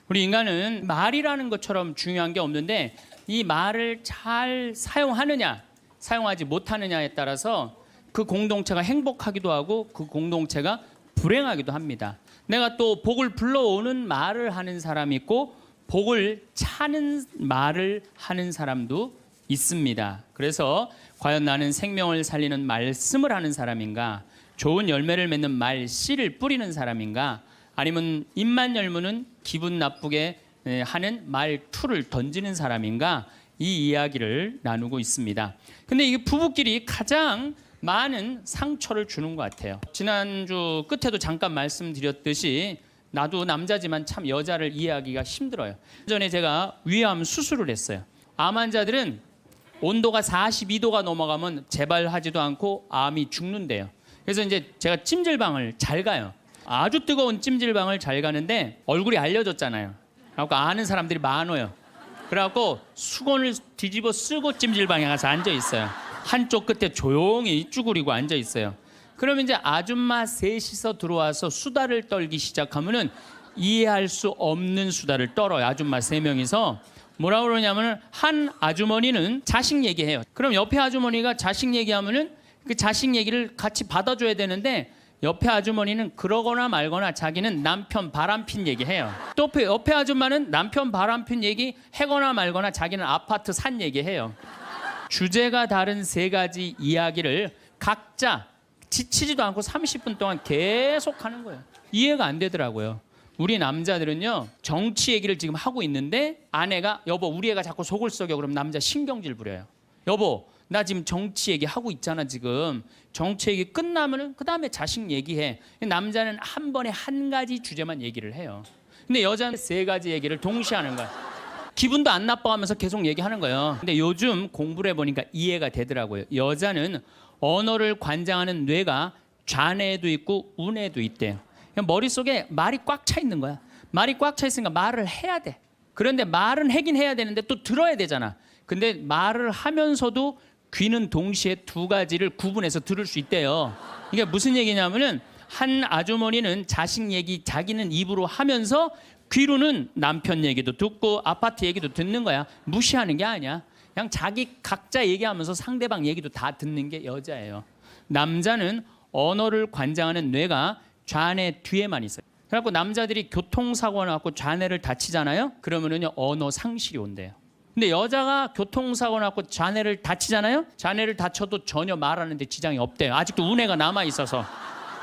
우리 인간은 말이라는 것처럼 중요한 게 없는데 이 말을 잘 사용하느냐 사용하지 못하느냐에 따라서 그 공동체가 행복하기도 하고 그 공동체가 불행하기도 합니다. 내가 또 복을 불러오는 말을 하는 사람이 있고 복을 차는 말을 하는 사람도 있습니다. 그래서 과연 나는 생명을 살리는 말씀을 하는 사람인가, 좋은 열매를 맺는 말씨를 뿌리는 사람인가, 아니면 입만 열무는 기분 나쁘게 하는 말투를 던지는 사람인가, 이 이야기를 나누고 있습니다. 근데 이게 부부끼리 가장 많은 상처를 주는 것 같아요. 지난주 끝에도 잠깐 말씀드렸듯이 나도 남자지만 참 여자를 이해하기가 힘들어요. 전에 제가 위암 수술을 했어요. 암 환자들은 온도가 42도가 넘어가면 재발하지도 않고 암이 죽는데요. 그래서 이제 제가 찜질방을 잘 가요. 아주 뜨거운 찜질방을 잘 가는데 얼굴이 알려졌잖아요. 그래갖고 아는 사람들이 많아요. 그래갖고 수건을 뒤집어 쓰고 찜질방에 가서 앉아 있어요. 한쪽 끝에 조용히 쭈그리고 앉아 있어요. 그러면 이제 아줌마 셋이서 들어와서 수다를 떨기 시작하면은 이해할 수 없는 수다를 떨어요. 아줌마 3명이서 뭐라 그러냐면은 한 아주머니는 자식 얘기해요. 그럼 옆에 아주머니가 자식 얘기하면은 그 자식 얘기를 같이 받아줘야 되는데 옆에 아주머니는 그러거나 말거나 자기는 남편 바람핀 얘기해요. 또 옆에 아줌마는 남편 바람핀 얘기 해거나 말거나 자기는 아파트 산 얘기해요. 주제가 다른 3가지 이야기를 각자 지치지도 않고 30분 동안 계속 하는 거예요. 이해가 안 되더라고요. 우리 남자들은요, 정치 얘기를 지금 하고 있는데 아내가 여보 우리 애가 자꾸 속을 썩여 그러면 남자 신경질 부려요. 여보 나 지금 정치 얘기 하고 있잖아. 지금 정치 얘기 끝나면은 그 다음에 자식 얘기해. 남자는 한 번에 한 가지 주제만 얘기를 해요. 근데 여자는 3가지 얘기를 동시에 하는 거야. 기분도 안 나빠하면서 계속 얘기하는 거예요. 근데 요즘 공부를 해보니까 이해가 되더라고요. 여자는 언어를 관장하는 뇌가 좌뇌에도 있고 우뇌에도 있대요. 머릿속에 말이 꽉 차 있는 거야. 말이 꽉 차 있으니까 말을 해야 돼. 그런데 말은 하긴 해야 되는데 또 들어야 되잖아. 근데 말을 하면서도 귀는 동시에 2가지를 구분해서 들을 수 있대요. 이게 무슨 얘기냐면은 한 아주머니는 자식 얘기 자기는 입으로 하면서 귀로는 남편 얘기도 듣고 아파트 얘기도 듣는 거야. 무시하는 게 아니야. 그냥 자기 각자 얘기하면서 상대방 얘기도 다 듣는 게 여자예요. 남자는 언어를 관장하는 뇌가 좌뇌 뒤에만 있어요. 그래갖고 남자들이 교통사고 나고 좌뇌를 다치잖아요. 그러면은요 언어 상실이 온대요. 근데 여자가 교통사고 나고 좌뇌를 다치잖아요. 좌뇌를 다쳐도 전혀 말하는데 지장이 없대요. 아직도 우뇌가 남아 있어서.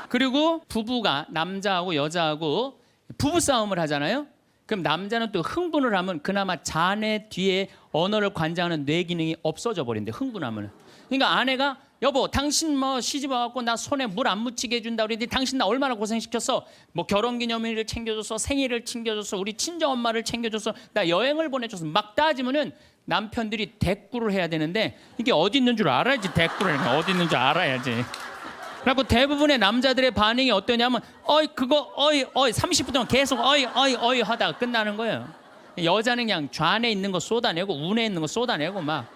그리고 부부가 남자하고 여자하고 부부싸움을 하잖아요. 그럼 남자는 또 흥분을 하면 그나마 좌뇌 뒤에 언어를 관장하는 뇌 기능이 없어져 버린대. 흥분하면. 그러니까 아내가 여보 당신 뭐 시집 와갖고 나 손에 물 안 묻히게 해준다 그랬는데 당신 나 얼마나 고생시켰어. 뭐 결혼기념일을 챙겨줬어, 생일을 챙겨줬어, 우리 친정엄마를 챙겨줬어, 나 여행을 보내줬어. 막 따지면은 남편들이 대꾸를 해야 되는데 이게 어디 있는 줄 알아야지. 대꾸를 어디 있는 줄 알아야지. 그리고 대부분의 남자들의 반응이 어떠냐면 어이 그거 어이 30분 동안 계속 어이 하다가 끝나는 거예요. 여자는 그냥 좌뇌에 있는 거 쏟아내고 우뇌에 있는 거 쏟아내고 막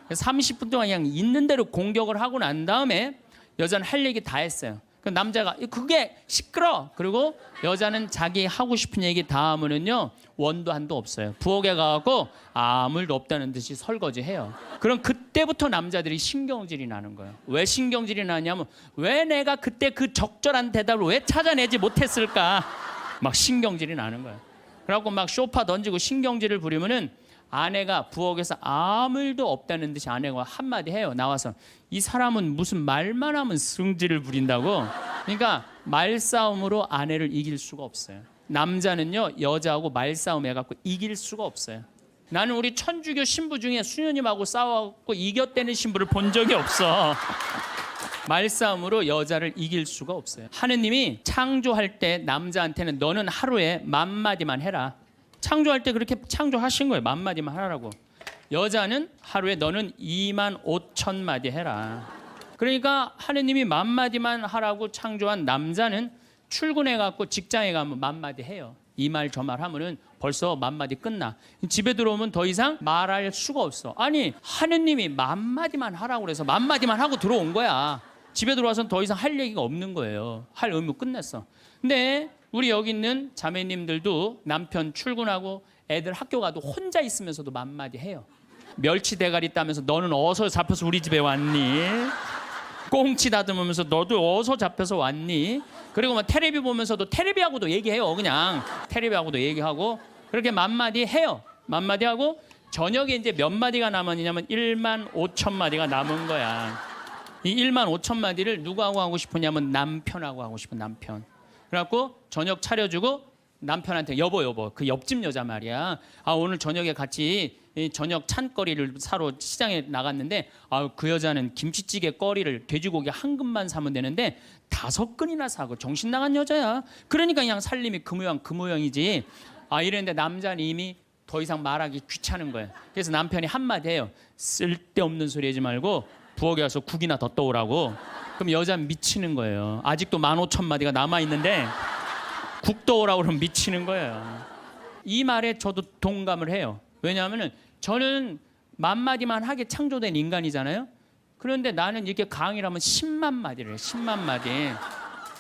30분 동안 그냥 있는 대로 공격을 하고 난 다음에 여자는 할 얘기 다 했어요. 그 남자가 그게 시끄러. 그리고 여자는 자기 하고 싶은 얘기 다 하면은요 원도 한도 없어요. 부엌에 가고 아무 일도 없다는 듯이 설거지해요. 그럼 그때부터 남자들이 신경질이 나는 거예요. 왜 신경질이 나냐면 왜 내가 그때 그 적절한 대답을 왜 찾아내지 못했을까? 막 신경질이 나는 거예요. 그래갖고 막 쇼파 던지고 신경질을 부리면은 아내가 부엌에서 아무 일도 없다는 듯이 아내가 한마디 해요. 나와서 이 사람은 무슨 말만 하면 승질을 부린다고. 그러니까 말싸움으로 아내를 이길 수가 없어요. 남자는요 여자하고 말싸움 해갖고 이길 수가 없어요. 나는 우리 천주교 신부 중에 수녀님하고 싸워갖고 이겼다는 신부를 본 적이 없어. 말싸움으로 여자를 이길 수가 없어요. 하느님이 창조할 때 남자한테는 너는 하루에 10,000마디만 해라. 창조할 때 그렇게 창조하신 거예요. 10,000마디만 하라고. 여자는 하루에 너는 25,000마디 해라. 그러니까 하느님이 10,000마디만 하라고 창조한 남자는 출근해갖고 직장에 가면 10,000마디 해요. 이 말 저 말 하면은 벌써 10,000마디 끝나. 집에 들어오면 더 이상 말할 수가 없어. 아니 하느님이 10,000마디만 하라고 그래서 10,000마디만 하고 들어온 거야. 집에 들어와서는 더 이상 할 얘기가 없는 거예요. 할 의무 끝냈어. 근데 우리 여기 있는 자매님들도 남편 출근하고 애들 학교 가도 혼자 있으면서도 맘마디 해요. 멸치 대가리 따면서 너는 어디서 잡혀서 우리 집에 왔니? 꽁치 다듬으면서 너도 어디서 잡혀서 왔니? 그리고 막 테레비 보면서도 테레비하고도 얘기해요. 그냥 테레비하고도 얘기하고 그렇게 맘마디 해요. 맘마디 하고 저녁에 이제 몇 마디가 남았냐면 1만 5천 마디가 남은 거야. 이 1만 5천 마디를 누구하고 하고 싶으냐면 남편하고 하고 싶은 남편. 그래갖고 저녁 차려주고 남편한테 여보 그 옆집 여자 말이야. 아 오늘 저녁에 같이 저녁 찬거리를 사러 시장에 나갔는데 그 여자는 김치찌개 거리를 돼지고기 한 근만 사면 되는데 5근이나 사고 정신 나간 여자야. 그러니까 그냥 살림이 그 모양이지. 이랬는데 남자는 이미 더 이상 말하기 귀찮은 거예요. 그래서 남편이 한마디 해요. 쓸데없는 소리 하지 말고 부엌에 가서 국이나 더 떠오라고. 그럼 여자는 미치는 거예요. 아직도 15,000마디가 남아있는데 국 떠오라고 그러면 미치는 거예요. 이 말에 저도 동감을 해요. 왜냐하면 저는 만마디만 하게 창조된 인간이잖아요. 그런데 나는 이렇게 강의를 하면 10만 마디를 해요. 10만 마디.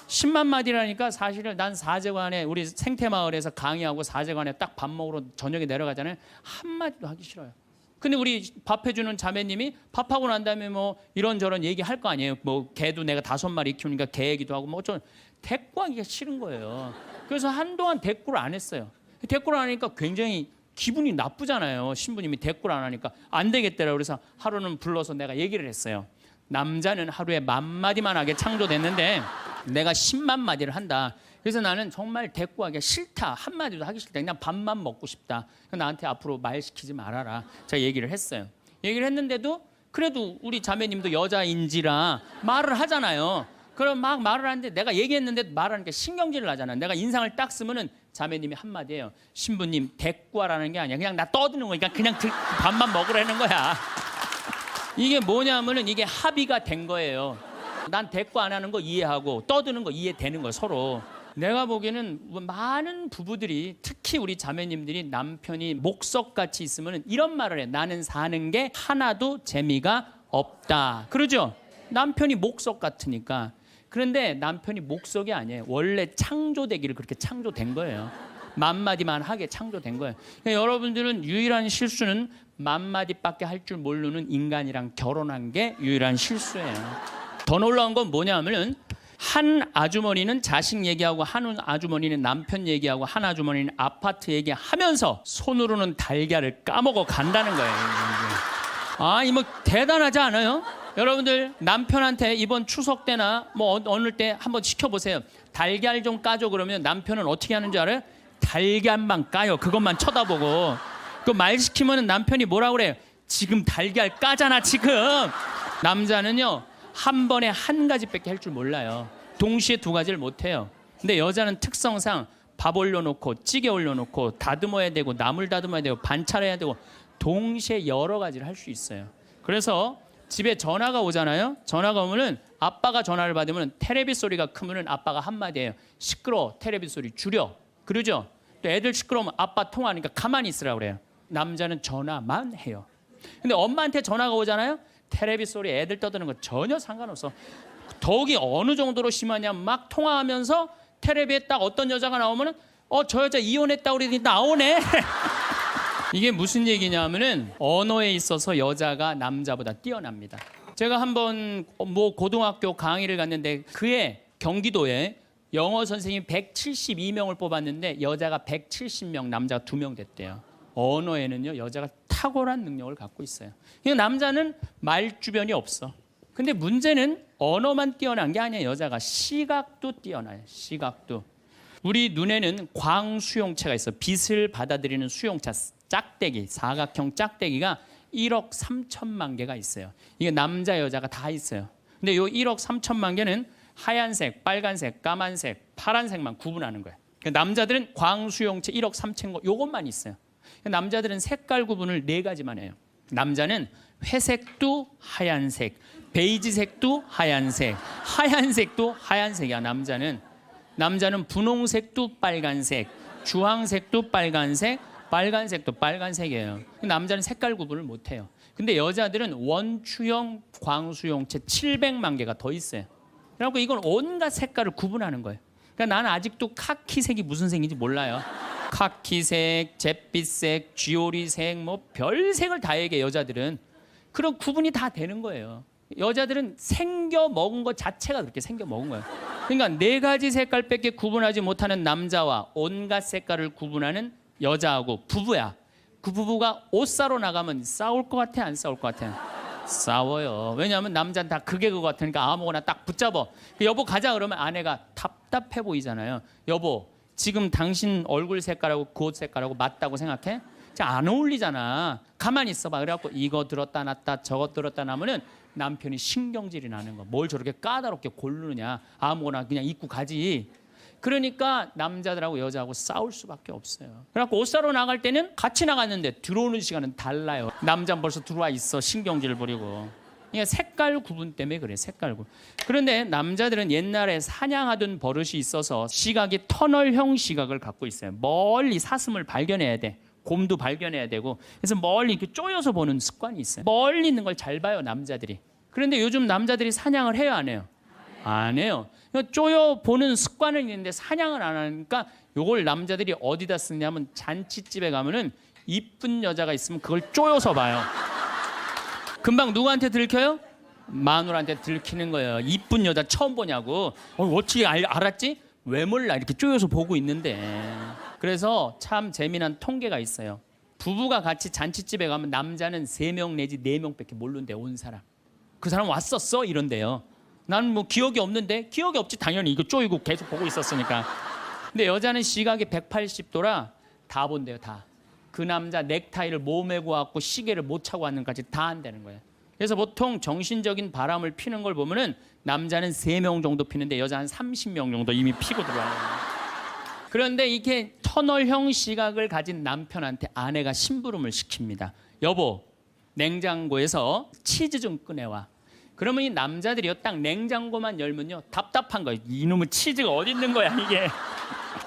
10만 마디라니까 사실은 난 사제관에 우리 생태마을에서 강의하고 사제관에 딱 밥 먹으러 저녁에 내려가잖아요. 한마디도 하기 싫어요. 근데 우리 밥 해주는 자매님이 밥하고 난 다음에 뭐 이런저런 얘기할 거 아니에요. 뭐 개도 내가 5마리 키우니까 개 얘기도 하고 뭐 좀 대꾸하기가 싫은 거예요. 그래서 한동안 대꾸를 안 했어요. 대꾸를 안 하니까 굉장히 기분이 나쁘잖아요. 신부님이 대꾸를 안 하니까 안 되겠더라고요. 그래서 하루는 불러서 내가 얘기를 했어요. 남자는 하루에 10,000마디만 하게 창조됐는데 내가 10만 마디를 한다. 그래서 나는 정말 대꾸하기가 싫다. 한마디도 하기 싫다. 그냥 밥만 먹고 싶다. 나한테 앞으로 말 시키지 말아라. 제가 얘기를 했어요. 얘기를 했는데도 그래도 우리 자매님도 여자인지라 말을 하잖아요. 그럼 막 말을 하는데 내가 얘기했는데 말하니까 신경질을 나잖아. 내가 인상을 딱 쓰면은 자매님이 한마디예요. 신부님 대꾸하라는 게 아니야. 그냥 나 떠드는 거니까 그냥 밥만 먹으라는 거야. 이게 뭐냐면은 이게 합의가 된 거예요. 난 대꾸 안 하는 거 이해하고 떠드는 거 이해되는 거 서로. 내가 보기에는 많은 부부들이 특히 우리 자매님들이 남편이 목석같이 있으면 이런 말을 해. 나는 사는 게 하나도 재미가 없다. 그러죠? 남편이 목석 같으니까. 그런데 남편이 목석이 아니에요. 원래 창조되기를 그렇게 창조된 거예요. 만마디만 하게 창조된 거예요. 그러니까 여러분들은 유일한 실수는 만마디밖에 할 줄 모르는 인간이랑 결혼한 게 유일한 실수예요. 더 놀라운 건 뭐냐면은 한 아주머니는 자식 얘기하고 한 아주머니는 남편 얘기하고 한 아주머니는 아파트 얘기하면서 손으로는 달걀을 까먹어 간다는 거예요. 이 뭐 대단하지 않아요? 여러분들 남편한테 이번 추석 때나 뭐 어느 때 한번 시켜보세요. 달걀 좀 까줘 그러면 남편은 어떻게 하는 줄 알아요? 달걀만 까요. 그것만 쳐다보고. 그 말 시키면 남편이 뭐라고 그래요? 지금 달걀 까잖아 지금. 남자는요 한 번에 한 가지밖에 할 줄 몰라요. 동시에 2가지를 못해요. 근데 여자는 특성상 밥 올려놓고 찌개 올려놓고 다듬어야 되고 나물 다듬어야 되고 반찬해야 되고 동시에 여러 가지를 할 수 있어요. 그래서 집에 전화가 오잖아요. 전화가 오면은 아빠가 전화를 받으면 테레비 소리가 크면은 아빠가 한마디예요. 시끄러워. 테레비 소리 줄여. 그러죠? 또 애들 시끄러우면 아빠 통화하니까 가만히 있으라고 그래요. 남자는 전화만 해요. 근데 엄마한테 전화가 오잖아요. 테레비 소리 애들 떠드는 거 전혀 상관없어. 더욱이 어느 정도로 심하냐면 막 통화하면서 테레비에 딱 어떤 여자가 나오면은 저 여자 이혼했다고 그러더니 나오네. 이게 무슨 얘기냐면은 언어에 있어서 여자가 남자보다 뛰어납니다. 제가 한번 뭐 고등학교 강의를 갔는데 그해 경기도에 영어 선생님 172명을 뽑았는데 여자가 170명, 남자가 2명 됐대요. 언어에는요 여자가 탁월한 능력을 갖고 있어요. 남자는 말 주변이 없어. 근데 문제는 언어만 뛰어난 게 아니에요. 여자가 시각도 뛰어나요. 시각도. 우리 눈에는 광수용체가 있어. 빛을 받아들이는 수용차 짝대기, 사각형 짝대기가 1억 3천만 개가 있어요. 이게 남자 여자가 다 있어요. 근데 요 1억 3천만 개는 하얀색, 빨간색, 까만색, 파란색만 구분하는 거예요. 남자들은 광수용체 1억 3천 거 요것만 있어요. 남자들은 색깔 구분을 4가지만 해요. 남자는 회색도 하얀색, 베이지색도 하얀색, 하얀색도 하얀색이야. 남자는 분홍색도 빨간색, 주황색도 빨간색, 빨간색도 빨간색이에요. 남자는 색깔 구분을 못해요. 근데 여자들은 원추형 광수용체 700만 개가 더 있어요. 그래서 이건 온갖 색깔을 구분하는 거예요. 그러니까 나는 아직도 카키색이 무슨 색인지 몰라요. 카키색, 잿빛색, 쥐오리색, 뭐 별색을 다 얘기해 여자들은. 그런 구분이 다 되는 거예요. 여자들은 생겨 먹은 것 자체가 그렇게 생겨 먹은 거예요. 그러니까 네 가지 색깔밖에 구분하지 못하는 남자와 온갖 색깔을 구분하는 여자하고 부부야. 그 부부가 옷 사러 나가면 싸울 것 같아, 안 싸울 것 같아? 싸워요. 왜냐하면 남자는 다 그게 그거 같으니까 아무거나 딱 붙잡아. 여보 가자 그러면 아내가 답답해 보이잖아요. 여보 지금 당신 얼굴 색깔하고 그 옷 색깔하고 맞다고 생각해? 안 어울리잖아. 가만히 있어봐. 그래갖고 이거 들었다 놨다 저거 들었다 놔면은 남편이 신경질이 나는 거. 뭘 저렇게 까다롭게 고르느냐. 아무거나 그냥 입고 가지. 그러니까 남자들하고 여자하고 싸울 수밖에 없어요. 그래갖고 옷 사러 나갈 때는 같이 나갔는데 들어오는 시간은 달라요. 남자는 벌써 들어와 있어. 신경질 부리고. 그러니까 색깔 구분 때문에 그래. 색깔 구분. 그런데 남자들은 옛날에 사냥하던 버릇이 있어서 시각이 터널형 시각을 갖고 있어요. 멀리 사슴을 발견해야 돼. 곰도 발견해야 되고. 그래서 멀리 이렇게 쪼여서 보는 습관이 있어요. 멀리 있는 걸 잘 봐요 남자들이. 그런데 요즘 남자들이 사냥을 해요 안 해요? 안 해요. 쪼여 보는 습관은 있는데 사냥을 안 하니까 요걸 남자들이 어디다 쓰냐면 잔치집에 가면은 이쁜 여자가 있으면 그걸 쪼여서 봐요. 금방 누구한테 들켜요? 마누라한테 들키는 거예요. 이쁜 여자 처음 보냐고. 어떻게 알았지? 왜 몰라? 이렇게 쪼여서 보고 있는데. 그래서 참 재미난 통계가 있어요. 부부가 같이 잔치집에 가면 남자는 3명 내지 4명밖에 모르는데 온 사람. 그 사람 왔었어? 이런데요. 나는 뭐 기억이 없는데. 기억이 없지 당연히. 이거 쪼이고 계속 보고 있었으니까. 근데 여자는 시각이 180도라 다 본대요. 다. 그 남자 넥타이를 못 메고 왔고 시계를 못 차고 왔는까지 다 한다는 거예요. 그래서 보통 정신적인 바람을 피는 걸 보면은 남자는 3명 정도 피는데 여자 한 30명 정도 이미 피고 들어와요. 그런데 이렇게 터널형 시각을 가진 남편한테 아내가 심부름을 시킵니다. 여보, 냉장고에서 치즈 좀 꺼내와. 그러면 이 남자들이요, 딱 냉장고만 열면요, 답답한 거예요. 이놈의 치즈가 어디 있는 거야, 이게.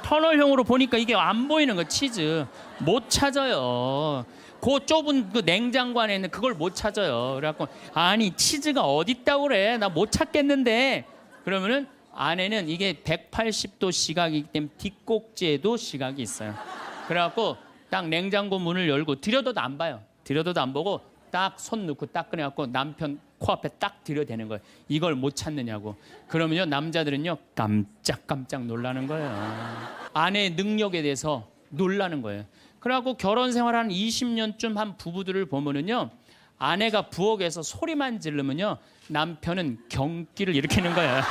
터널형으로 보니까 이게 안 보이는 거예요, 치즈. 못 찾아요. 그 좁은 그 냉장고 안에 있는 그걸 못 찾아요. 그래갖고, 아니, 치즈가 어디 있다고 그래. 나 못 찾겠는데. 그러면은 아내는 이게 180도 시각이기 때문에 뒷꼭지에도 시각이 있어요. 그래갖고 딱 냉장고 문을 열고 들여다도 안 봐요. 들여다도 안 보고 딱 손 넣고 딱 꺼내갖고 남편 코앞에 딱 들여대는 거예요. 이걸 못 찾느냐고. 그러면요 남자들은요 깜짝깜짝 놀라는 거예요. 아내의 능력에 대해서 놀라는 거예요. 그래갖고 결혼 생활 한 20년쯤 한 부부들을 보면은요 아내가 부엌에서 소리만 지르면요 남편은 경기를 일으키는 거예요.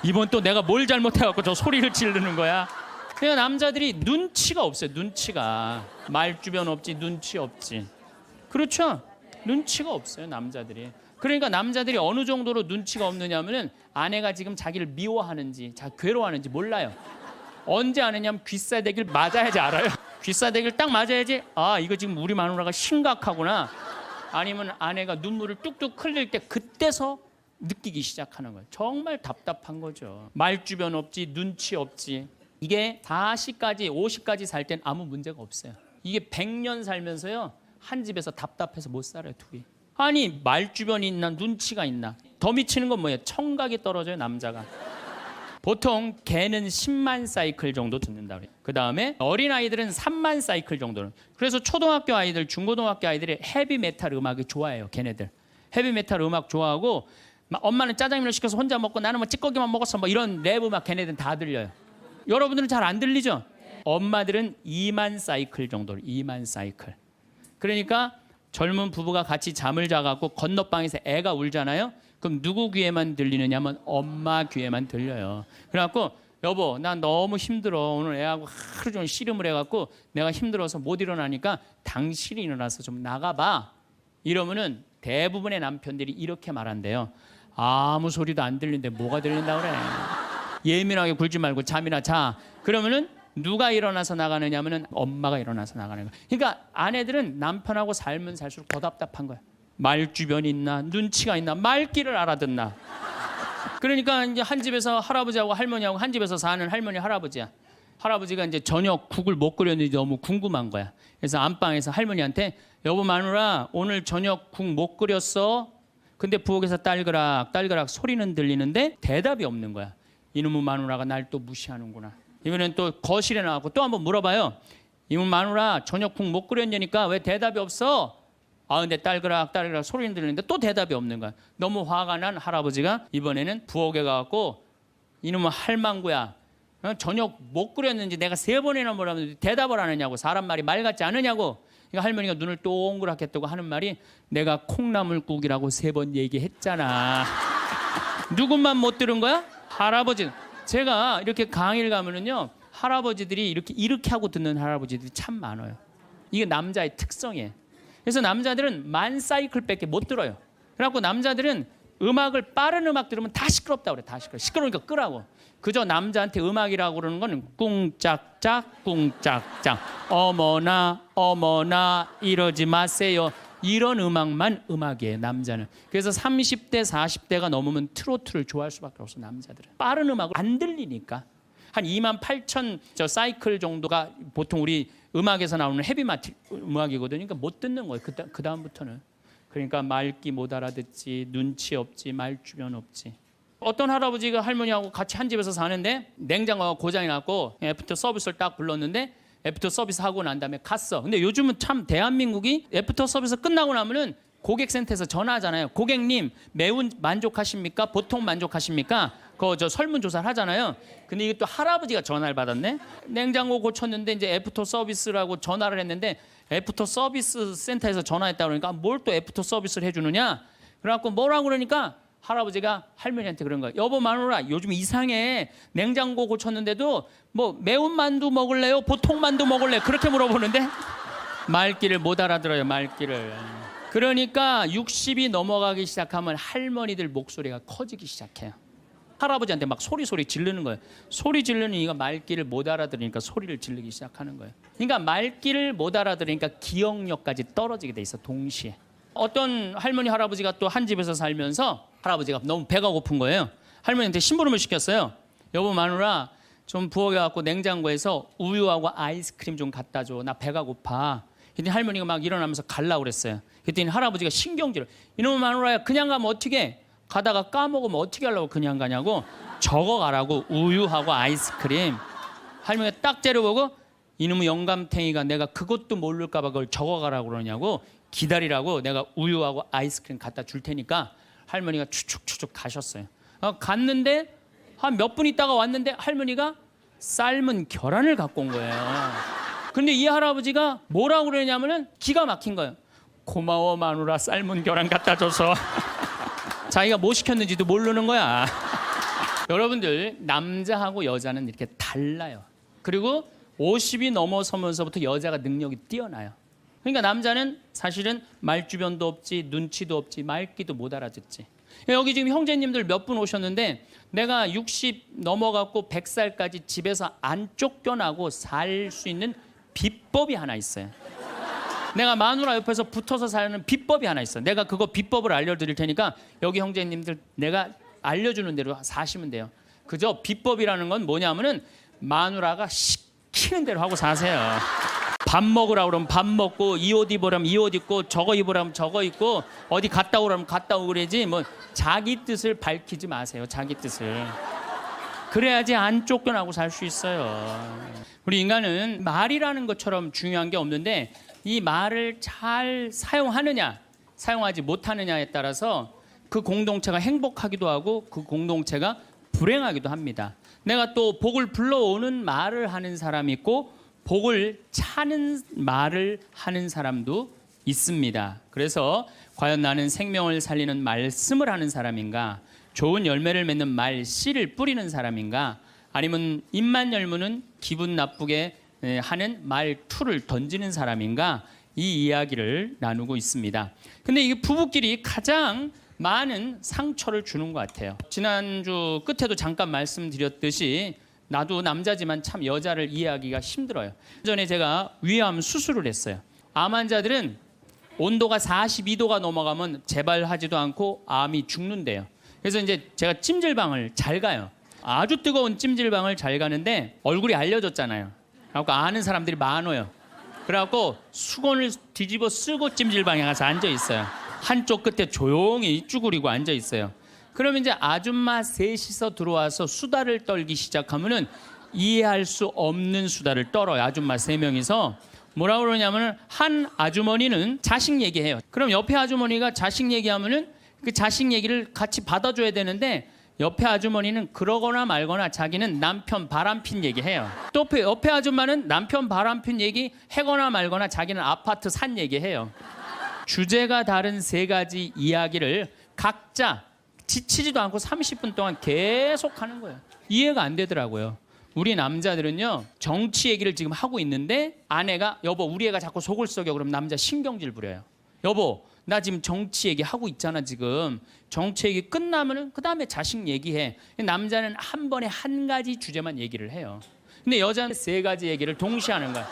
이번 또 내가 뭘 잘못해갖고 저 소리를 지르는 거야. 그러니까 남자들이 눈치가 없어요. 눈치가. 말주변 없지 눈치 없지. 그렇죠? 눈치가 없어요 남자들이. 그러니까 남자들이 어느 정도로 눈치가 없느냐면은 아내가 지금 자기를 미워하는지 괴로워하는지 몰라요. 언제 아느냐면 귀싸대기를 맞아야지 알아요. 귀싸대기를 딱 맞아야지 아 이거 지금 우리 마누라가 심각하구나. 아니면 아내가 눈물을 뚝뚝 흘릴 때 그때서 느끼기 시작하는 거예요. 정말 답답한 거죠. 말주변 없지 눈치 없지. 이게 40까지 50까지 살 땐 아무 문제가 없어요. 이게 100년 살면서요 한 집에서 답답해서 못 살아요 둘이. 아니 말주변이 있나 눈치가 있나. 더 미치는 건 뭐예요? 청각이 떨어져요 남자가. 보통 개는 10만 사이클 정도 듣는다 그래요. 그 다음에 어린아이들은 3만 사이클 정도는. 그래서 초등학교 아이들 중고등학교 아이들이 헤비메탈 음악이 좋아해요. 걔네들 헤비메탈 음악 좋아하고 엄마는 짜장면을 시켜서 혼자 먹고 나는 뭐 찌꺼기만 먹었어 뭐 이런 랩 음악 걔네들은 다 들려요. 여러분들은 잘 안 들리죠? 엄마들은 2만 사이클 정도. 2만 사이클. 그러니까 젊은 부부가 같이 잠을 자갖고 건너방에서 애가 울잖아요. 그럼 누구 귀에만 들리느냐면 엄마 귀에만 들려요. 그래갖고 여보 난 너무 힘들어. 오늘 애하고 하루 종일 씨름을 해갖고 내가 힘들어서 못 일어나니까 당신이 일어나서 좀 나가봐. 이러면은 대부분의 남편들이 이렇게 말한대요. 아무 소리도 안 들리는데 뭐가 들린다 그래. 예민하게 굴지 말고 잠이나 자. 그러면은 누가 일어나서 나가느냐면은 엄마가 일어나서 나가는 거야. 그러니까 아내들은 남편하고 살면 살수록 더 답답한 거야. 말주변이 있나 눈치가 있나 말귀를 알아듣나. 그러니까 이제 한 집에서 할아버지하고 할머니하고 한 집에서 사는 할머니 할아버지야. 할아버지가 이제 저녁 국을 못 끓였는지 너무 궁금한 거야. 그래서 안방에서 할머니한테 여보 마누라 오늘 저녁 국 못 끓였어? 근데 부엌에서 딸그락 딸그락 소리는 들리는데 대답이 없는 거야. 이놈의 마누라가 날 또 무시하는구나. 이번엔 또 거실에 나가고 또 한번 물어봐요. 이놈의 마누라 저녁국 못 끓였냐니까 왜 대답이 없어? 아 근데 딸그락 소리 들리는데 또 대답이 없는 거야. 너무 화가 난 할아버지가 이번에는 부엌에 가갖고 이놈의 할망구야, 저녁 못 끓였는지 내가 3번이나 물었는데 대답을 안 하냐고. 사람 말이 말 같지 않으냐고. 그러니까 할머니가 눈을 동그랗게 뜨고 하는 말이, 내가 콩나물국이라고 3번 얘기했잖아. 누구만 못 들은 거야? 할아버지. 제가 이렇게 강의를 가면은요, 할아버지들이 이렇게 하고 듣는 할아버지들이 참 많아요. 이게 남자의 특성이에요. 그래서 남자들은 만 사이클밖에 못 들어요. 그래갖고 남자들은 음악을 빠른 음악 들으면 다 시끄럽다고 그래. 다 시끄러우니까 끄라고. 그저 남자한테 음악이라고 그러는 건 꿍짝짝 꿍짝짝, 어머나 어머나 이러지 마세요, 이런 음악만 음악이에요 남자는. 그래서 30대 40대가 넘으면 트로트를 좋아할 수밖에 없어 남자들은. 빠른 음악을 안 들리니까. 한 28,000 저 사이클 정도가 보통 우리 음악에서 나오는 헤비메탈 음악이거든요. 그러니까 못 듣는 거예요. 그 다음부터는. 그러니까 말귀 못 알아듣지, 눈치 없지, 말주변 없지. 어떤 할아버지가 할머니하고 같이 한 집에서 사는데 냉장고가 고장이 났고 애프터 서비스를 딱 불렀는데 애프터 서비스 하고 난 다음에 갔어. 근데 요즘은 참 대한민국이 애프터 서비스 끝나고 나면은 고객센터에서 전화하잖아요. 고객님 매운 만족하십니까? 보통 만족하십니까? 저 설문조사를 하잖아요. 근데 이게 또 할아버지가 전화를 받았네. 냉장고 고쳤는데 이제 애프터 서비스라고 전화를 했는데 애프터 서비스 센터에서 전화했다 그러니까 뭘 또 애프터 서비스를 해주느냐. 그래갖고 뭐라고 그러니까 할아버지가 할머니한테 그런 거야. 여보 마누라 요즘 이상해. 냉장고 고쳤는데도 뭐 매운 만두 먹을래요? 보통 만두 먹을래요? 그렇게 물어보는데 말귀를 못 알아들어요. 말귀를. 그러니까 60이 넘어가기 시작하면 할머니들 목소리가 커지기 시작해요. 할아버지한테 막 소리 지르는 거예요. 소리 지르는 이가 말귀를 못 알아들으니까 소리를 지르기 시작하는 거예요. 그러니까 말귀를 못 알아들으니까 기억력까지 떨어지게 돼 있어 동시에. 어떤 할머니 할아버지가 또 한 집에서 살면서 할아버지가 너무 배가 고픈 거예요. 할머니한테 심부름을 시켰어요. 여보 마누라 좀 부엌에 갖고 냉장고에서 우유하고 아이스크림 좀 갖다 줘. 나 배가 고파. 그랬더니 할머니가 막 일어나면서 갈라고 그랬어요. 그랬더니 할아버지가 신경질을. 이놈의 마누라야 그냥 가면 어떻게? 가다가 까먹으면 어떻게 하려고 그냥 가냐고. 적어가라고. 우유하고 아이스크림. 할머니가 딱 째려보고 이놈의 영감탱이가 내가 그것도 모를까 봐 그걸 적어가라고 그러냐고. 기다리라고 내가 우유하고 아이스크림 갖다 줄 테니까. 할머니가 추측 가셨어요. 갔는데 한 몇 분 있다가 왔는데 할머니가 삶은 계란을 갖고 온 거예요. 근데 이 할아버지가 뭐라고 그러냐면은 기가 막힌 거예요. 고마워 마누라 삶은 계란 갖다 줘서. 자기가 뭐 시켰는지도 모르는 거야. 여러분들 남자하고 여자는 이렇게 달라요. 그리고 50이 넘어서면서부터 여자가 능력이 뛰어나요. 그러니까 남자는 사실은 말주변도 없지, 눈치도 없지, 말귀도 못 알아듣지. 여기 지금 형제님들 몇 분 오셨는데 내가 60 넘어갖고 100살까지 집에서 안 쫓겨나고 살 수 있는 비법이 하나 있어요. 내가 마누라 옆에서 붙어서 사는 비법이 하나 있어. 내가 그거 비법을 알려드릴 테니까 여기 형제님들 내가 알려주는 대로 사시면 돼요. 그저 비법이라는 건 뭐냐면은 마누라가 시키는 대로 하고 사세요. 밥 먹으라고 그러면 밥 먹고, 이 옷 입으라면 이 옷 입고, 저거 입으라면 저거 입고, 어디 갔다 오라면 갔다 오고 그러지 뭐 자기 뜻을 밝히지 마세요. 자기 뜻을. 그래야지 안 쫓겨나고 살 수 있어요. 우리 인간은 말이라는 것처럼 중요한 게 없는데 이 말을 잘 사용하느냐 사용하지 못하느냐에 따라서 그 공동체가 행복하기도 하고 그 공동체가 불행하기도 합니다. 내가 또 복을 불러오는 말을 하는 사람이 있고 복을 차는 말을 하는 사람도 있습니다. 그래서 과연 나는 생명을 살리는 말씀을 하는 사람인가, 좋은 열매를 맺는 말 씨를 뿌리는 사람인가, 아니면 입만 열무는 기분 나쁘게 하는 말투를 던지는 사람인가, 이 이야기를 나누고 있습니다. 근데 이게 부부끼리 가장 많은 상처를 주는 것 같아요. 지난주 끝에도 잠깐 말씀드렸듯이 나도 남자지만 참 여자를 이해하기가 힘들어요. 전에 제가 위암 수술을 했어요. 암 환자들은 온도가 42도가 넘어가면 재발하지도 않고 암이 죽는데요. 그래서 이제 제가 찜질방을 잘 가요. 아주 뜨거운 찜질방을 잘 가는데 얼굴이 알려졌잖아요. 그래갖고 아는 사람들이 많아요. 그래갖고 수건을 뒤집어 쓰고 찜질방에 가서 앉아 있어요. 한쪽 끝에 조용히 쭈그리고 앉아 있어요. 그러면 이제 아줌마 셋이서 들어와서 수다를 떨기 시작하면은 이해할 수 없는 수다를 떨어요. 아줌마 3명이서. 뭐라 그러냐면은 한 아주머니는 자식 얘기해요. 그럼 옆에 아주머니가 자식 얘기하면은 그 자식 얘기를 같이 받아줘야 되는데 옆에 아주머니는 그러거나 말거나 자기는 남편 바람핀 얘기해요. 또 옆에 아줌마는 남편 바람핀 얘기 해거나 말거나 자기는 아파트 산 얘기해요. 주제가 다른 3가지 이야기를 각자 지치지도 않고 30분 동안 계속 하는 거예요. 이해가 안 되더라고요. 우리 남자들은요, 정치 얘기를 지금 하고 있는데 아내가 여보 우리 애가 자꾸 속을 썩여 그러면 남자 신경질 부려요. 여보 나 지금 정치 얘기 하고 있잖아. 지금 정치 얘기 끝나면은 그 다음에 자식 얘기해. 남자는 한 번에 한 가지 주제만 얘기를 해요. 근데 여자는 3가지 얘기를 동시에 하는 거야.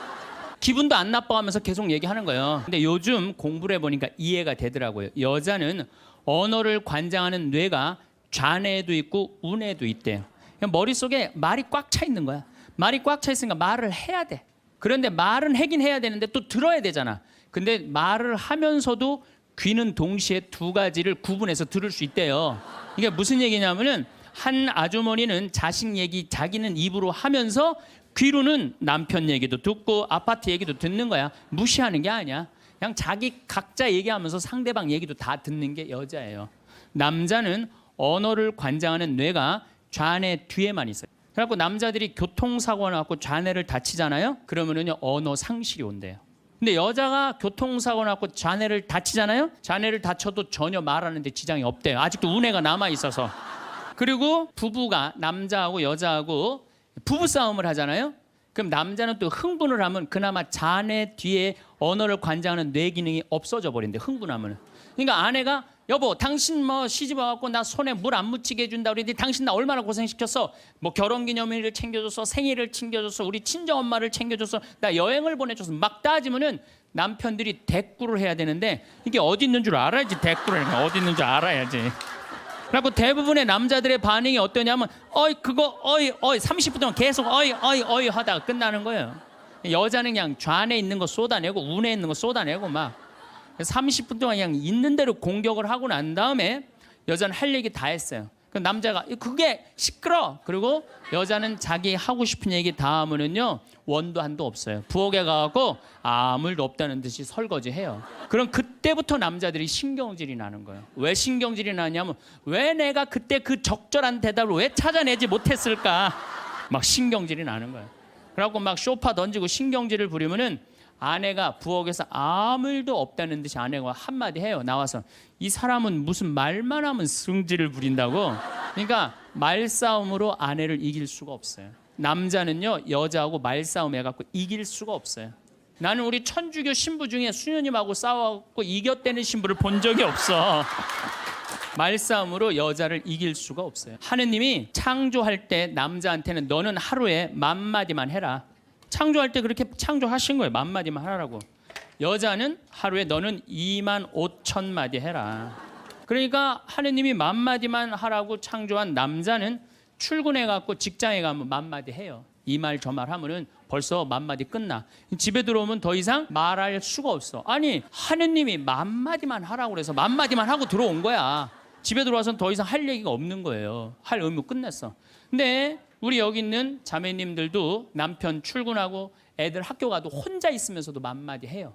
기분도 안 나빠하면서 계속 얘기하는 거예요. 근데 요즘 공부를 해보니까 이해가 되더라고요. 여자는 언어를 관장하는 뇌가 좌뇌도 있고 우뇌도 있대요. 머릿속에 말이 꽉 차 있는 거야. 말이 꽉 차 있으니까 말을 해야 돼. 그런데 말은 하긴 해야 되는데 또 들어야 되잖아. 근데 말을 하면서도 귀는 동시에 2가지를 구분해서 들을 수 있대요. 이게 무슨 얘기냐면은 한 아주머니는 자식 얘기 자기는 입으로 하면서 귀로는 남편 얘기도 듣고 아파트 얘기도 듣는 거야. 무시하는 게 아니야. 그냥 자기 각자 얘기하면서 상대방 얘기도 다 듣는 게 여자예요. 남자는 언어를 관장하는 뇌가 좌뇌 뒤에만 있어요. 그래갖고 남자들이 교통사고 나고 좌뇌를 다치잖아요. 그러면은요 언어 상실이 온대요. 근데 여자가 교통사고 나고 좌뇌를 다치잖아요. 좌뇌를 다쳐도 전혀 말하는데 지장이 없대요. 아직도 우뇌가 남아 있어서. 그리고 부부가 남자하고 여자하고 부부 싸움을 하잖아요. 그럼 남자는 또 흥분을 하면 그나마 좌뇌 뒤에 언어를 관장하는 뇌 기능이 없어져 버린대. 흥분하면. 그러니까 아내가 여보 당신 뭐 시집 와갖고 나 손에 물 안 묻히게 해준다 그랬는데 당신 나 얼마나 고생시켰어. 뭐 결혼기념일을 챙겨줬어, 생일을 챙겨줬어, 우리 친정엄마를 챙겨줬어, 나 여행을 보내줬어. 막 따지면은 남편들이 대꾸를 해야 되는데 이게 어디 있는 줄 알아야지. 대꾸를 해야 어디 있는 줄 알아야지. 그리고 대부분의 남자들의 반응이 어떠냐면 어이 그거 어이 30분 동안 계속 어이 하다가 끝나는 거예요. 여자는 그냥 좌뇌에 있는 거 쏟아내고 우뇌에 있는 거 쏟아내고 막 30분 동안 그냥 있는 대로 공격을 하고 난 다음에 여자는 할 얘기 다 했어요. 그 남자가 그게 시끄러. 그리고 여자는 자기 하고 싶은 얘기 다 하면은요 원도 한도 없어요. 부엌에 가갖고 아무 일도 없다는 듯이 설거지해요. 그럼 그때부터 남자들이 신경질이 나는 거예요. 왜 신경질이 나냐면 왜 내가 그때 그 적절한 대답을 왜 찾아내지 못했을까. 막 신경질이 나는 거예요. 그래갖고 막 쇼파 던지고 신경질을 부리면은 아내가 부엌에서 아무 일도 없다는 듯이 아내가 한마디 해요. 나와서 이 사람은 무슨 말만 하면 승질을 부린다고. 그러니까 말싸움으로 아내를 이길 수가 없어요. 남자는요 여자하고 말싸움 해갖고 이길 수가 없어요. 나는 우리 천주교 신부 중에 수녀님하고 싸워갖고 이겼다는 신부를 본 적이 없어. 말싸움으로 여자를 이길 수가 없어요. 하느님이 창조할 때 남자한테는 너는 하루에 10,000마디만 해라. 창조할 때 그렇게 창조하신 거예요. 10,000마디만 하라고. 여자는 하루에 너는 25,000마디 해라. 그러니까 하느님이 10,000마디만 하라고 창조한 남자는 출근해갖고 직장에 가면 10,000마디 해요. 이 말 저 말 하면은 벌써 10,000마디 끝나. 집에 들어오면 더 이상 말할 수가 없어. 아니 하느님이 10,000마디만 하라고 그래서 10,000마디만 하고 들어온 거야. 집에 들어와서는 더 이상 할 얘기가 없는 거예요. 할 의무 끝냈어. 근데 우리 여기 있는 자매님들도 남편 출근하고 애들 학교 가도 혼자 있으면서도 10,000마디 해요.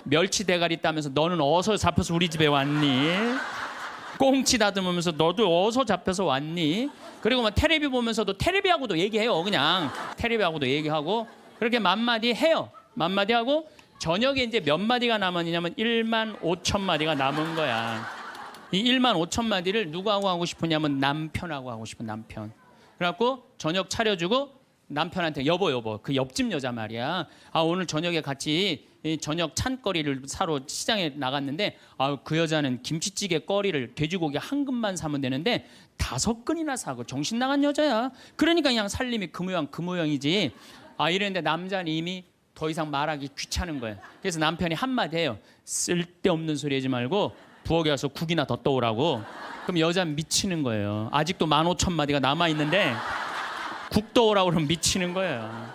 멸치 대가리 따면서 너는 어디서 잡혀서 우리 집에 왔니? 꽁치 다듬으면서 너도 어디서 잡혀서 왔니? 그리고 막 테레비 보면서도 테레비하고도 얘기해요. 그냥 테레비하고도 얘기하고 그렇게 10,000마디 해요. 10,000마디 하고 저녁에 이제 몇 마디가 남았냐면 15,000마디가 남은 거야. 이 15,000마디를 누구하고 하고 싶으냐면 남편하고 하고 싶은 남편. 그래갖고 저녁 차려주고 남편한테 여보 그 옆집 여자 말이야. 아 오늘 저녁에 같이 저녁 찬거리를 사러 시장에 나갔는데 그 여자는 김치찌개 거리를 돼지고기 한 근만 사면 되는데 5근이나 사고 정신 나간 여자야. 그러니까 그냥 살림이 그 모양이지. 이랬는데 남자는 이미 더 이상 말하기 귀찮은 거예요. 그래서 남편이 한마디 해요. 쓸데없는 소리 하지 말고 부엌에 가서 국이나 더 떠오라고. 그럼 여자는 미치는 거예요. 아직도 15,000마디가 남아있는데 국 떠오라고 그러면 미치는 거예요.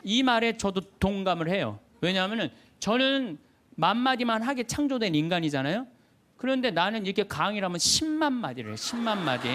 이 말에 저도 동감을 해요. 왜냐하면 저는 10,000마디만 하게 창조된 인간이잖아요. 그런데 나는 이렇게 강의를 하면 10만 마디를 해. 10만 마디.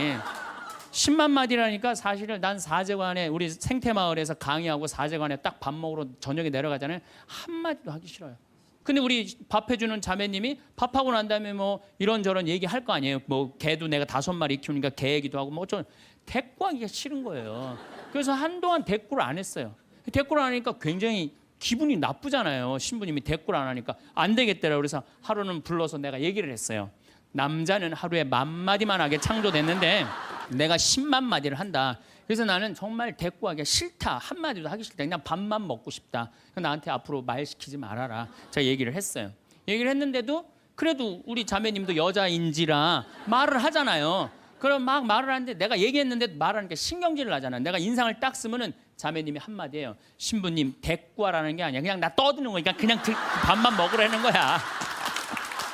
10만 마디라니까 사실은 난 사제관에 우리 생태마을에서 강의하고 사제관에 딱 밥 먹으러 저녁에 내려가잖아요. 한마디도 하기 싫어요. 근데 우리 밥 해주는 자매님이 밥하고 난 다음에 뭐 이런저런 얘기할 거 아니에요. 뭐 개도 내가 5마리 키우니까 개 얘기도 하고 뭐 좀 대꾸하기가 싫은 거예요. 그래서 한동안 대꾸를 안 했어요. 대꾸를 안 하니까 굉장히 기분이 나쁘잖아요. 신부님이 대꾸를 안 하니까 안 되겠더라고요. 그래서 하루는 불러서 내가 얘기를 했어요. 남자는 하루에 10,000마디만 하게 창조됐는데 내가 10만 마디를 한다. 그래서 나는 정말 대꾸하기가 싫다. 한마디도 하기 싫다. 그냥 밥만 먹고 싶다. 나한테 앞으로 말 시키지 말아라. 제가 얘기를 했어요. 얘기를 했는데도 그래도 우리 자매님도 여자인지라 말을 하잖아요. 그럼 막 말을 하는데 내가 얘기했는데 말하니까 신경질을 나잖아. 내가 인상을 딱 쓰면은 자매님이 한마디예요. 신부님 대꾸하라는 게 아니야. 그냥 나 떠드는 거니까 그냥 밥만 먹으라는 거야.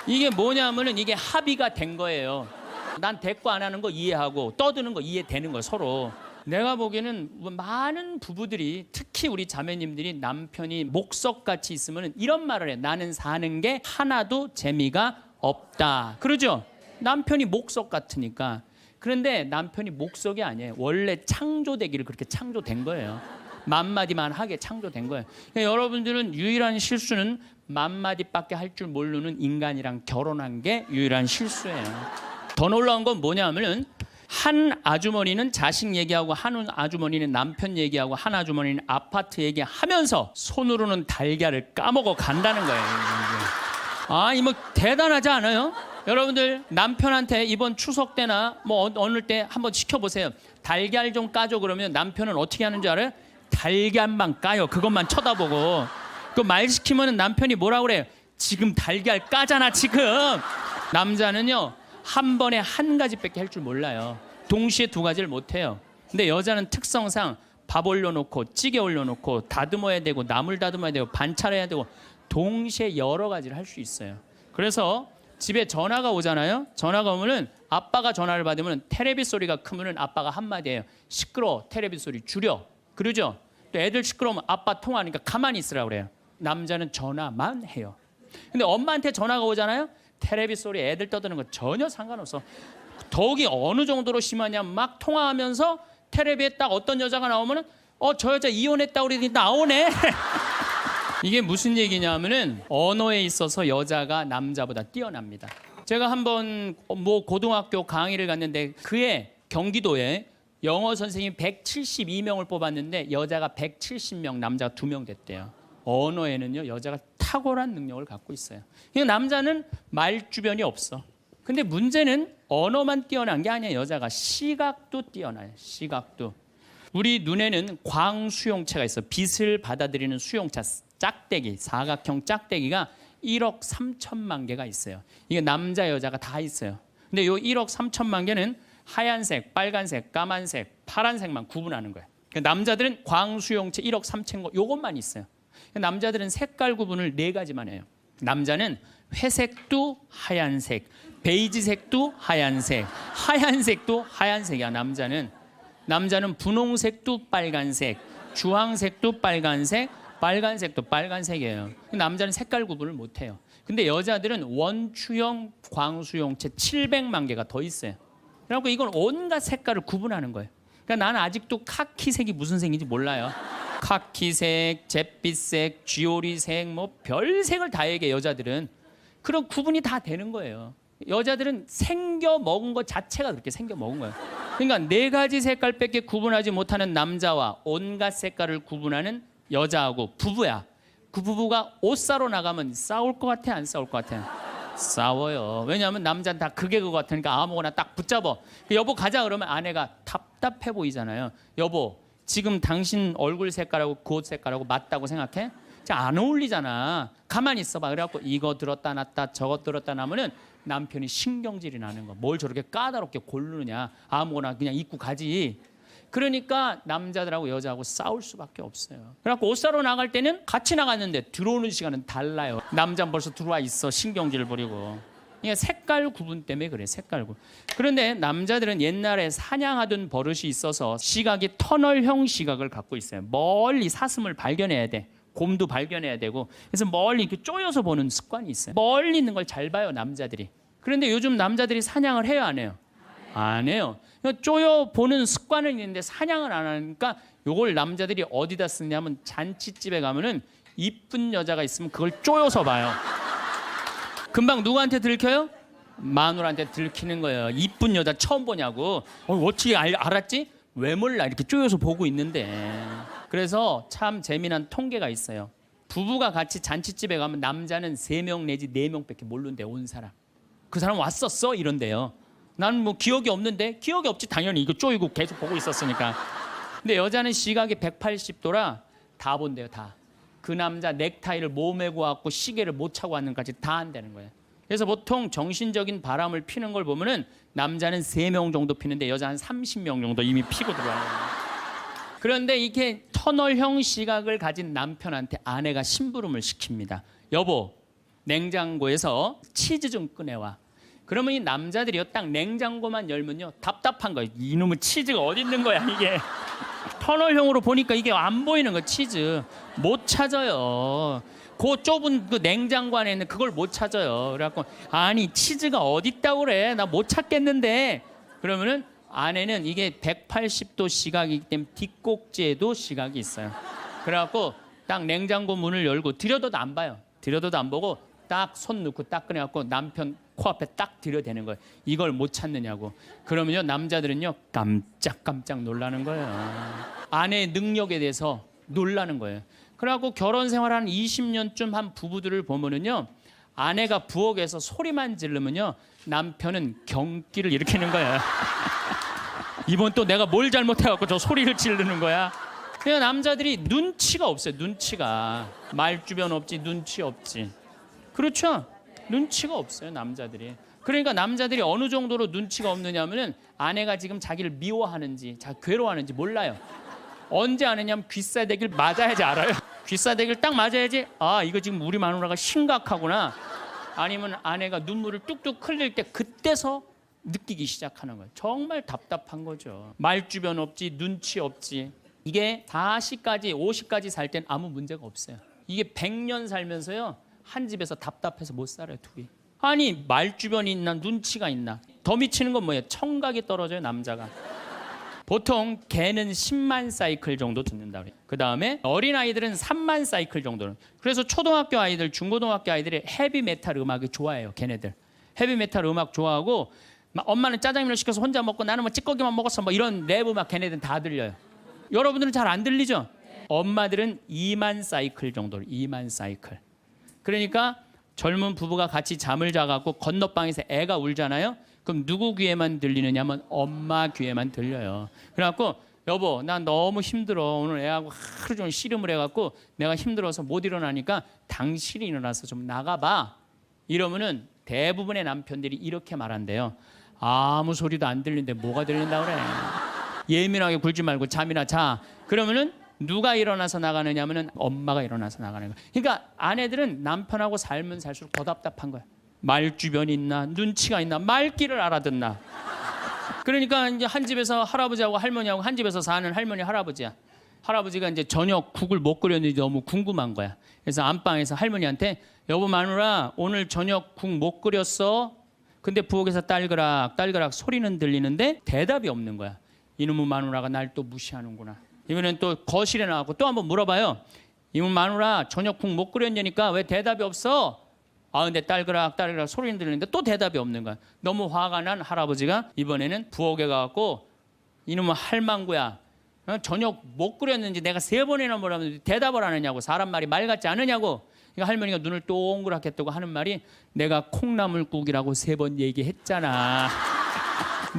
이게 뭐냐면은 이게 합의가 된 거예요. 난 대꾸 안 하는 거 이해하고 떠드는 거 이해되는 거예요, 서로. 내가 보기에는 많은 부부들이 특히 우리 자매님들이 남편이 목석같이 있으면 이런 말을 해요. 나는 사는 게 하나도 재미가 없다. 그러죠? 남편이 목석 같으니까. 그런데 남편이 목석이 아니에요. 원래 창조되기를 그렇게 창조된 거예요. 10,000마디만 하게 창조된 거예요. 그러니까 여러분들은 유일한 실수는 10,000마디밖에 할 줄 모르는 인간이랑 결혼한 게 유일한 실수예요. 더 놀라운 건 뭐냐면은 한 아주머니는 자식 얘기하고 한 아주머니는 남편 얘기하고 한 아주머니는 아파트 얘기하면서 손으로는 달걀을 까먹어 간다는 거예요. 아, 이 뭐 대단하지 않아요? 여러분들 남편한테 이번 추석 때나 뭐 어느 때 한번 시켜보세요. 달걀 좀 까줘 그러면 남편은 어떻게 하는 줄 알아요? 달걀만 까요. 그것만 쳐다보고. 그 말 시키면 남편이 뭐라 그래요? 지금 달걀 까잖아 지금. 남자는요 한 번에 한 가지밖에 할 줄 몰라요. 동시에 2가지를 못해요. 근데 여자는 특성상 밥 올려놓고 찌개 올려놓고 다듬어야 되고 나물 다듬어야 되고 반찬해야 되고 동시에 여러 가지를 할 수 있어요. 그래서 집에 전화가 오잖아요. 전화가 오면은 아빠가 전화를 받으면 테레비 소리가 크면은 아빠가 한마디예요. 시끄러워, 테레비 소리 줄여. 그러죠? 또 애들 시끄러우면 아빠 통화하니까 가만히 있으라고 그래요. 남자는 전화만 해요. 근데 엄마한테 전화가 오잖아요. 테레비 소리 애들 떠드는 거 전혀 상관없어. 더욱이 어느 정도로 심하냐면 막 통화하면서 텔레비에 딱 어떤 여자가 나오면은 저 여자 이혼했다고 그러더니 나오네. 이게 무슨 얘기냐면은 언어에 있어서 여자가 남자보다 뛰어납니다. 제가 한번 뭐 고등학교 강의를 갔는데 그의 경기도에 영어 선생님 172명을 뽑았는데 여자가 170명, 남자가 2명 됐대요. 언어에는요 여자가 탁월한 능력을 갖고 있어요. 남자는 말 주변이 없어. 근데 문제는 언어만 뛰어난 게 아니야. 여자가 시각도 뛰어나요. 시각도. 우리 눈에는 광수용체가 있어. 빛을 받아들이는 수용체, 짝대기, 사각형 짝대기가 1억 3천만 개가 있어요. 이게 남자 여자가 다 있어요. 근데 요 1억 3천만 개는 하얀색, 빨간색, 까만색, 파란색만 구분하는 거예요. 그러니까 남자들은 광수용체 1억 3천 거 요것만 있어요. 남자들은 색깔 구분을 4가지만 해요. 남자는 회색도 하얀색, 베이지색도 하얀색, 하얀색도 하얀색이야. 남자는 분홍색도 빨간색, 주황색도 빨간색, 빨간색도 빨간색이에요. 남자는 색깔 구분을 못해요. 근데 여자들은 원추형 광수용체 700만 개가 더 있어요. 그래서 이건 온갖 색깔을 구분하는 거예요. 그러니까 나는 아직도 카키색이 무슨 색인지 몰라요. 카키색, 잿빛색, 쥐오리색, 뭐 별색을 다 얘기해. 여자들은 그런 구분이 다 되는 거예요. 여자들은 생겨 먹은 것 자체가 그렇게 생겨 먹은 거예요. 그러니까 4가지 색깔밖에 구분하지 못하는 남자와 온갖 색깔을 구분하는 여자하고 부부야. 그 부부가 옷 사러 나가면 싸울 것 같아, 안 싸울 것 같아? 싸워요. 왜냐하면 남자는 다 그게 그거 같으니까 아무거나 딱 붙잡아. 여보 가자 그러면 아내가 답답해 보이잖아요. 여보 지금 당신 얼굴 색깔하고 그 옷 색깔하고 맞다고 생각해? 안 어울리잖아. 가만히 있어봐. 그래갖고 이거 들었다 놨다 저거 들었다 놨으면 남편이 신경질이 나는 거. 뭘 저렇게 까다롭게 고르느냐. 아무거나 그냥 입고 가지. 그러니까 남자들하고 여자하고 싸울 수밖에 없어요. 그래갖고 옷 사러 나갈 때는 같이 나갔는데 들어오는 시간은 달라요. 남자는 벌써 들어와 있어. 신경질 부리고. 이게 색깔 구분 때문에 그래. 색깔 구분. 그런데 남자들은 옛날에 사냥하던 버릇이 있어서 시각이 터널형 시각을 갖고 있어요. 멀리 사슴을 발견해야 돼. 곰도 발견해야 되고. 그래서 멀리 이렇게 쪼여서 보는 습관이 있어요. 멀리 있는 걸 잘 봐요. 남자들이. 그런데 요즘 남자들이 사냥을 해요, 안 해요? 안 해요. 쪼여 보는 습관은 있는데 사냥을 안 하니까 요걸 남자들이 어디다 쓰냐면 잔치집에 가면은 이쁜 여자가 있으면 그걸 쪼여서 봐요. 금방 누구한테 들켜요? 마누라한테 들키는 거예요. 이쁜 여자 처음 보냐고. 어떻게 알았지? 왜 몰라? 이렇게 쪼여서 보고 있는데. 그래서 참 재미난 통계가 있어요. 부부가 같이 잔치집에 가면 남자는 3명 내지 4명밖에 모르는데 온 사람. 그 사람 왔었어? 이런데요. 나는 뭐 기억이 없는데. 기억이 없지 당연히. 이거 쪼이고 계속 보고 있었으니까. 근데 여자는 시각이 180도라 다 본대요. 다. 그 남자 넥타이를 몸에 고왔고 시계를 못 차고 왔는까지 다 한다는 거예요. 그래서 보통 정신적인 바람을 피는 걸 보면은 남자는 3명 정도 피는데 여자 한 30명 정도 이미 피고 들어와요. 그런데 이렇게 터널형 시각을 가진 남편한테 아내가 심부름을 시킵니다. 여보, 냉장고에서 치즈 좀 꺼내와. 그러면 이 남자들이요, 딱 냉장고만 열면요 답답한 거예요. 이놈의 치즈가 어디 있는 거야 이게. 터널형으로 보니까 이게 안 보이는 거예요. 치즈 못 찾아요. 그 좁은 그 냉장고 안에 있는 그걸 못 찾아요. 그래갖고 아니 치즈가 어디 있다고 그래, 나 못 찾겠는데. 그러면은 아내는 이게 180도 시각이기 때문에 뒷꼭지에도 시각이 있어요. 그래갖고 딱 냉장고 문을 열고 들여다도 안 봐요. 들여다도 안 보고 딱 손 넣고 딱 꺼내갖고 남편 코앞에 딱 들여대는 거예요. 이걸 못 찾느냐고. 그러면요 남자들은요 깜짝깜짝 놀라는 거예요. 아내의 능력에 대해서 놀라는 거예요. 그래갖고 결혼 생활 한 20년쯤 한 부부들을 보면은요, 아내가 부엌에서 소리만 지르면요 남편은 경기를 일으키는 거예요. 이번 또 내가 뭘 잘못해갖고 저 소리를 지르는 거야. 그냥 남자들이 눈치가 없어요. 눈치가. 말주변 없지, 눈치 없지. 그렇죠? 눈치가 없어요 남자들이. 그러니까 남자들이 어느 정도로 눈치가 없느냐면은 아내가 지금 자기를 미워하는지 괴로워하는지 몰라요. 언제 아느냐면 귀싸대기를 맞아야지 알아요. 귀싸대기를 딱 맞아야지 아 이거 지금 우리 마누라가 심각하구나. 아니면 아내가 눈물을 뚝뚝 흘릴 때 그때서 느끼기 시작하는 거예요. 정말 답답한 거죠. 말주변 없지, 눈치 없지. 이게 40까지 50까지 살 땐 아무 문제가 없어요. 이게 100년 살면서요 한 집에서 답답해서 못 살아요 둘이. 아니 말주변이 있나 눈치가 있나. 더 미치는 건 뭐예요? 청각이 떨어져요 남자가. 보통 개는 10만 사이클 정도 듣는다 그래요. 그 다음에 어린아이들은 3만 사이클 정도는. 그래서 초등학교 아이들, 중고등학교 아이들이 헤비메탈 음악이 좋아해요. 걔네들 헤비메탈 음악 좋아하고, 엄마는 짜장면을 시켜서 혼자 먹고 나는 뭐 찌꺼기만 먹었어 뭐 이런 랩 음악 걔네들은 다 들려요. 여러분들은 잘 안 들리죠? 엄마들은 2만 사이클 정도. 2만 사이클. 그러니까 젊은 부부가 같이 잠을 자갖고 건너방에서 애가 울잖아요. 그럼 누구 귀에만 들리느냐면 엄마 귀에만 들려요. 그래갖고 여보 나 너무 힘들어. 오늘 애하고 하루 종일 씨름을 해갖고 내가 힘들어서 못 일어나니까 당신이 일어나서 좀 나가봐. 이러면은 대부분의 남편들이 이렇게 말한대요. 아무 소리도 안 들리는데 뭐가 들린다 그래. 예민하게 굴지 말고 잠이나 자. 그러면은 누가 일어나서 나가느냐면은 엄마가 일어나서 나가는 거야. 그러니까 아내들은 남편하고 살면 살수록 더 답답한 거야. 말주변이 있나, 눈치가 있나, 말귀를 알아듣나. 그러니까 이제 한 집에서 할아버지하고 할머니하고 한 집에서 사는 할머니 할아버지야. 할아버지가 이제 저녁 국을 못 끓였는지 너무 궁금한 거야. 그래서 안방에서 할머니한테 여보 마누라 오늘 저녁 국 못 끓였어? 근데 부엌에서 딸그락 딸그락 소리는 들리는데 대답이 없는 거야. 이놈의 마누라가 날 또 무시하는구나. 이번엔 또 거실에 나가고 또 한번 물어봐요. 이놈의 마누라 저녁 국 못 끓였냐니까 왜 대답이 없어? 아 근데 딸그락 딸그락 소리는 들리는데 또 대답이 없는 거야. 너무 화가 난 할아버지가 이번에는 부엌에 가갖고 이놈의 할망구야. 저녁 못 끓였는지 내가 3번이나 물어봤는데 대답을 안 하냐고. 사람 말이 말 같지 않으냐고. 그러니까 할머니가 눈을 동그랗게 뜨고 하는 말이 내가 콩나물국이라고 3번 얘기했잖아.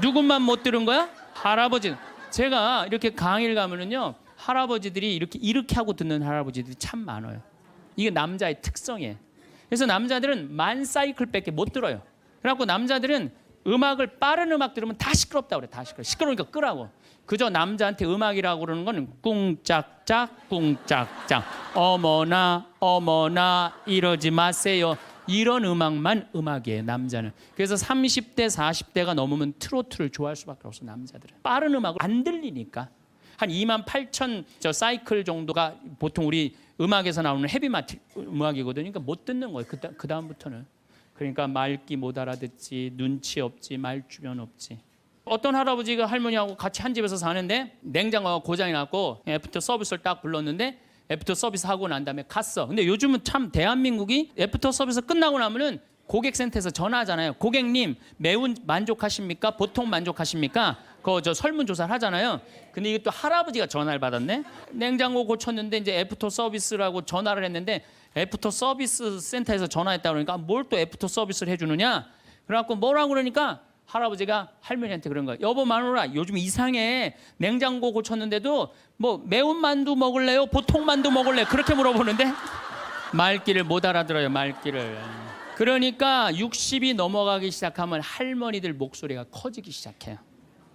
누군만 못 들은 거야? 할아버지. 제가 이렇게 강의를 가면은요 할아버지들이 이렇게 하고 듣는 할아버지들이 참 많아요. 이게 남자의 특성이에요. 그래서 남자들은 만 사이클밖에 못 들어요. 그래갖고 남자들은 음악을 빠른 음악 들으면 다 시끄럽다고 그래. 다 시끄러워. 시끄러우니까 끄라고. 그저 남자한테 음악이라고 그러는 건 꿍짝짝 꿍짝짝 어머나 어머나 이러지 마세요. 이런 음악만 음악이에요 남자는. 그래서 30대 40대가 넘으면 트로트를 좋아할 수밖에 없어 남자들은. 빠른 음악을 안 들리니까. 한 28,000 저 사이클 정도가 보통 우리 음악에서 나오는 헤비메탈 음악이거든요. 그러니까 못 듣는 거예요. 그 다음부터는. 그러니까 말귀 못 알아듣지, 눈치 없지, 말주변 없지. 어떤 할아버지가 할머니하고 같이 한 집에서 사는데 냉장고가 고장이 났고 애프터 서비스를 딱 불렀는데 애프터 서비스 하고 난 다음에 갔어. 근데 요즘은 참 대한민국이 애프터 서비스 끝나고 나면은 고객센터에서 전화하잖아요. 고객님 매운 만족하십니까? 보통 만족하십니까? 그거 저 설문조사를 하잖아요. 근데 이게 또 할아버지가 전화를 받았네. 냉장고 고쳤는데 이제 애프터 서비스라고 전화를 했는데 애프터 서비스 센터에서 전화했다 그러니까 뭘 또 애프터 서비스를 해주느냐? 그래갖고 뭐라고 그러니까 할아버지가 할머니한테 그런 거야. 여보 마누라 요즘 이상해. 냉장고 고쳤는데도 뭐 매운 만두 먹을래요? 보통 만두 먹을래요? 그렇게 물어보는데 말귀를 못 알아들어요. 말귀를. 그러니까 60이 넘어가기 시작하면 할머니들 목소리가 커지기 시작해요.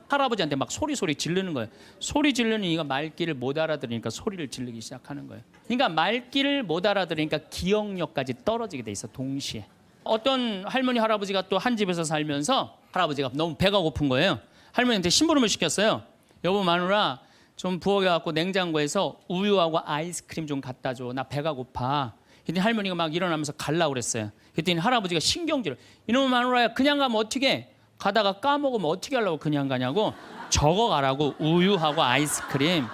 할아버지한테 막 소리 지르는 거예요. 소리 지르는 이가 말귀를 못 알아들으니까 소리를 지르기 시작하는 거예요. 그러니까 말귀를 못 알아들으니까 기억력까지 떨어지게 돼 있어. 동시에. 어떤 할머니 할아버지가 또 한 집에서 살면서 할아버지가 너무 배가 고픈 거예요. 할머니한테 심부름을 시켰어요. 여보 마누라 좀 부엌에 냉장고에서 우유하고 아이스크림 좀 갖다 줘. 나 배가 고파. 그랬더니 할머니가 막 일어나면서 가려고 그랬어요. 그랬더니 할아버지가 신경질을. 이놈 마누라야 그냥 가면 어떻게 가다가 까먹으면 어떻게 하려고 그냥 가냐고. 적어가라고 우유하고 아이스크림.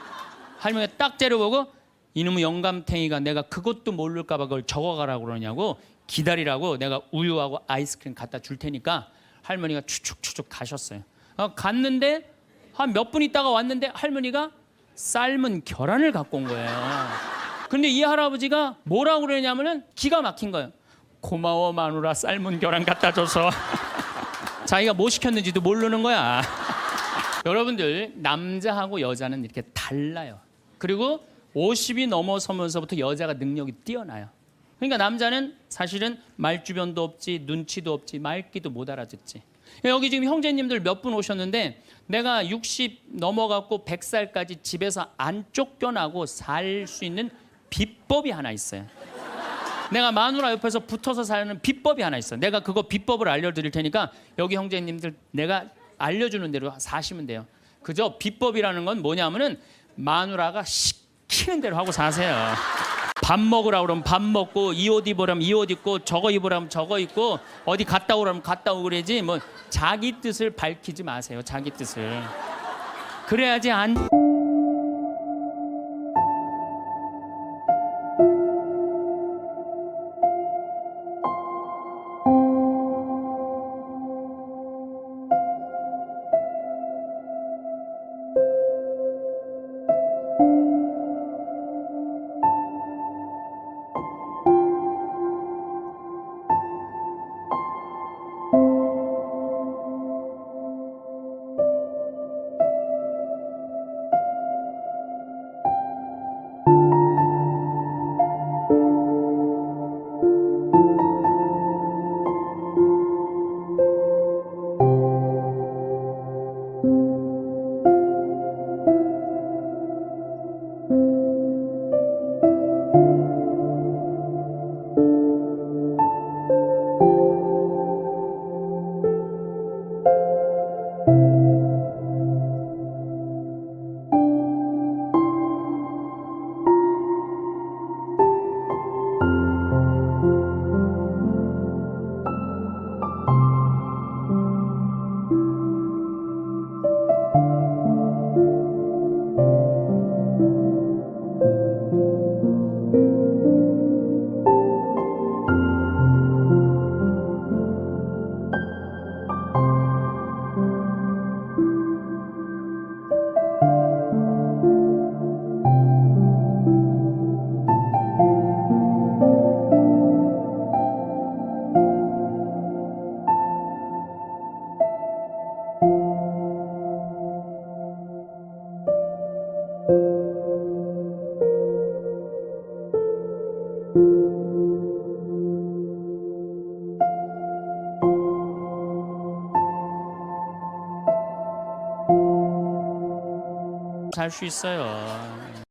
할머니가 딱 째려보고 이놈의 영감탱이가 내가 그것도 모를까 봐 그걸 적어가라고 그러냐고. 기다리라고 내가 우유하고 아이스크림 갖다 줄 테니까. 할머니가 추측 가셨어요. 갔는데 한 몇 분 있다가 왔는데 할머니가 삶은 계란을 갖고 온 거예요. 근데 이 할아버지가 뭐라고 그러냐면은 기가 막힌 거예요. 고마워 마누라 삶은 계란 갖다 줘서. 자기가 뭐 시켰는지도 모르는 거야. 여러분들 남자하고 여자는 이렇게 달라요. 그리고 50이 넘어서면서부터 여자가 능력이 뛰어나요. 그러니까 남자는 사실은 말주변도 없지, 눈치도 없지, 말귀도 못 알아듣지. 여기 지금 형제님들 몇 분 오셨는데 내가 60 넘어갔고 100살까지 집에서 안 쫓겨나고 살 수 있는 비법이 하나 있어요. 내가 마누라 옆에서 붙어서 사는 비법이 하나 있어요. 내가 그거 비법을 알려드릴 테니까 여기 형제님들 내가 알려주는 대로 사시면 돼요. 그저 비법이라는 건 뭐냐면은 마누라가 시키는 대로 하고 사세요. 밥 먹으라 그러면 밥 먹고 이 옷 입으라면 이 옷 입고 저거 입으라면 저거 입고 어디 갔다 오라면 갔다 오고 그러지 뭐 자기 뜻을 밝히지 마세요. 자기 뜻을. 그래야지 안 살 수 있어요.